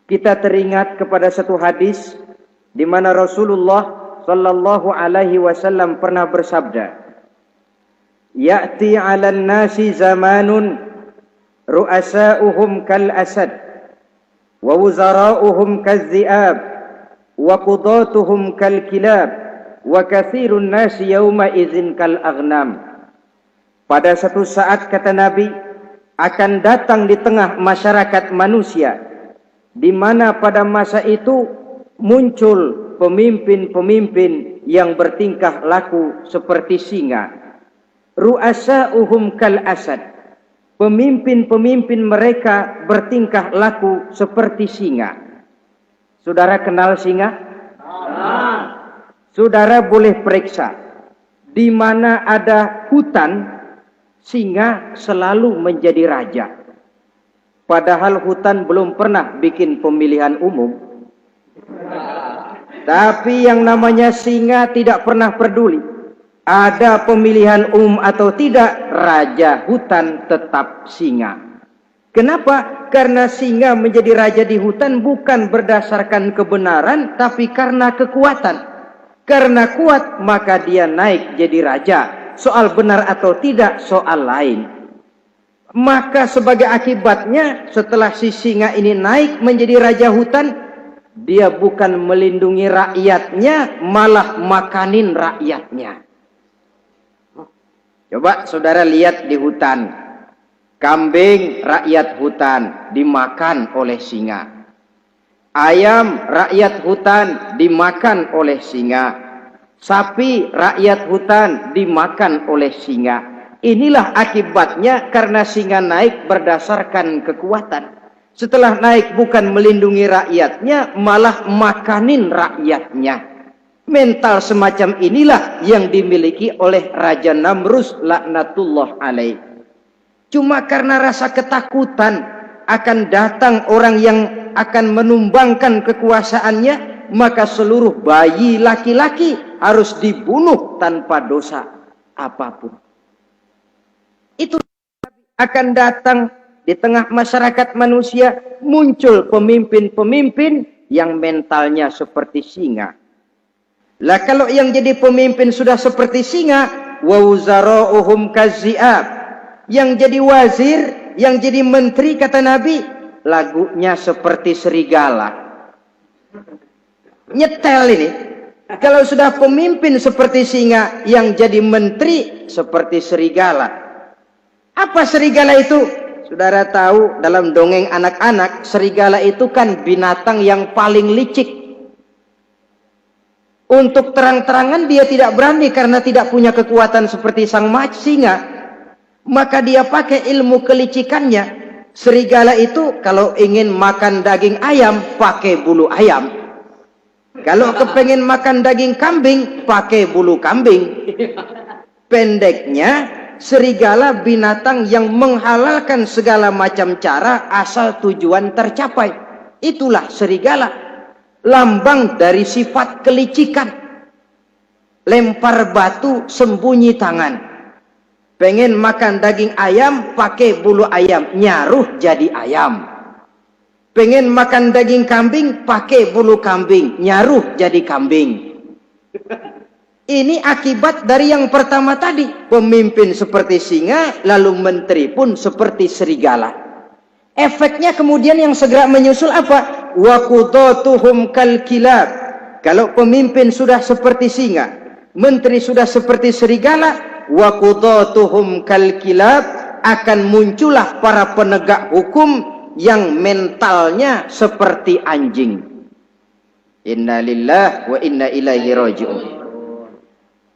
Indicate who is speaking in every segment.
Speaker 1: kita teringat kepada satu hadis di mana Rasulullah sallallahu alaihi wasallam pernah bersabda, "Ya'ti 'alan nasi zamanun ru'asa'uhum kal asad wa wuzara'uhum kaz-zi'ab wa qudatuhum kal kilab wa katsirun nasi yawma idzin kal aghnam." Pada satu saat, kata Nabi, akan datang di tengah masyarakat manusia di mana pada masa itu muncul pemimpin-pemimpin yang bertingkah laku seperti singa. Ru'asa'uhum kal asad. Pemimpin-pemimpin mereka bertingkah laku seperti singa. Saudara kenal singa? Saudara boleh periksa. Di mana ada hutan, singa selalu menjadi raja. Padahal hutan belum pernah bikin pemilihan umum. Tapi yang namanya singa tidak pernah peduli. Ada pemilihan umum atau tidak, raja hutan tetap singa. Kenapa? Karena singa menjadi raja di hutan bukan berdasarkan kebenaran, tapi karena kekuatan. Karena kuat, maka dia naik jadi raja. Soal benar atau tidak, soal lain. Maka sebagai akibatnya, setelah si singa ini naik menjadi raja hutan, dia bukan melindungi rakyatnya, malah makanin rakyatnya. Coba saudara lihat di hutan. Kambing rakyat hutan dimakan oleh singa. Ayam rakyat hutan dimakan oleh singa. Sapi rakyat hutan dimakan oleh singa. Inilah akibatnya karena singa naik berdasarkan kekuatan. Setelah naik bukan melindungi rakyatnya, malah makanin rakyatnya. Mental semacam inilah yang dimiliki oleh Raja Namrus laknatullah alaih. Cuma karena rasa ketakutan akan datang orang yang akan menumbangkan kekuasaannya, maka seluruh bayi laki-laki harus dibunuh tanpa dosa apapun. Itu akan datang di tengah masyarakat manusia, muncul pemimpin-pemimpin yang mentalnya seperti singa. Lah kalau yang jadi pemimpin sudah seperti singa, wa wuzara'uhum kaz-zi'ab. Yang jadi wazir, yang jadi menteri, kata Nabi, lagunya seperti serigala. Nyetel ini. Kalau sudah pemimpin seperti singa, yang jadi menteri seperti serigala. Apa serigala itu? Saudara tahu dalam dongeng anak-anak, serigala itu kan binatang yang paling licik. Untuk terang-terangan dia tidak berani karena tidak punya kekuatan seperti sang singa. Maka dia pakai ilmu kelicikannya. Serigala itu kalau ingin makan daging ayam, pakai bulu ayam. Kalau kepengen makan daging kambing, pakai bulu kambing. Pendeknya, serigala binatang yang menghalalkan segala macam cara asal tujuan tercapai. Itulah serigala, lambang dari sifat kelicikan. Lempar batu, sembunyi tangan. Pengen makan daging ayam, pakai bulu ayam, nyaruh jadi ayam. Pengen makan daging kambing, pakai bulu kambing, nyaruh jadi kambing. Ini akibat dari yang pertama tadi. Pemimpin seperti singa, lalu menteri pun seperti serigala. Efeknya kemudian yang segera menyusul apa? Wa qudatuhum kal kilab. Kalau pemimpin sudah seperti singa, menteri sudah seperti serigala, wa qudatuhum kal kilab, akan muncullah para penegak hukum yang mentalnya seperti anjing. Inna lillahi wa inna ilaihi raji'un.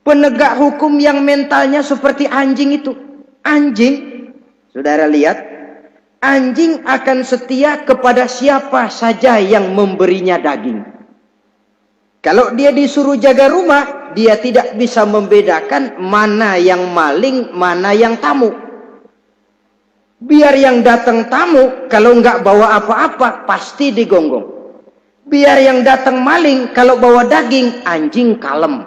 Speaker 1: Penegak hukum yang mentalnya seperti anjing itu. Anjing, saudara lihat, anjing akan setia kepada siapa saja yang memberinya daging. Kalau dia disuruh jaga rumah, dia tidak bisa membedakan mana yang maling, mana yang tamu. Biar yang datang tamu, kalau nggak bawa apa-apa, pasti digonggong. Biar yang datang maling, kalau bawa daging, anjing kalem.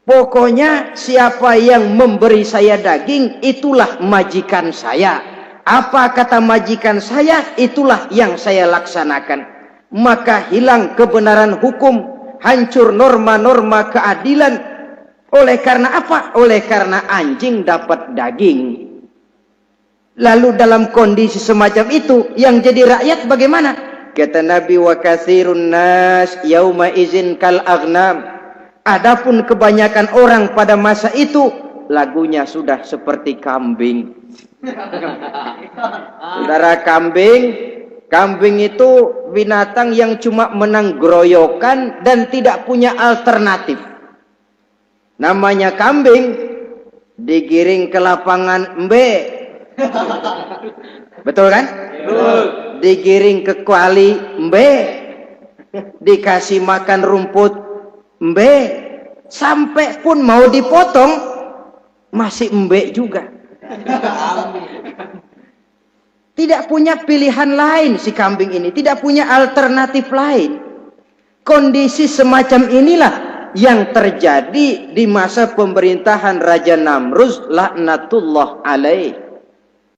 Speaker 1: Pokoknya siapa yang memberi saya daging, itulah majikan saya. Apa kata majikan saya, itulah yang saya laksanakan. Maka hilang kebenaran hukum, hancur norma-norma keadilan. Oleh karena apa? Oleh karena anjing dapat daging. Lalu dalam kondisi semacam itu, yang jadi rakyat bagaimana? Kata Nabi, wa katsirun nas yauma izin kal aghnam. Adapun kebanyakan orang pada masa itu, lagunya sudah seperti kambing. Saudara, kambing itu binatang yang cuma menang groyokan dan tidak punya alternatif. Namanya kambing, digiring ke lapangan embe. Betul kan? Betul. Digiring ke kuali embe, dikasih makan rumput embe, sampai pun mau dipotong masih embe juga. Tidak punya pilihan lain si kambing ini, tidak punya alternatif lain. Kondisi semacam inilah yang terjadi di masa pemerintahan Raja Namruz laknatullah alaih.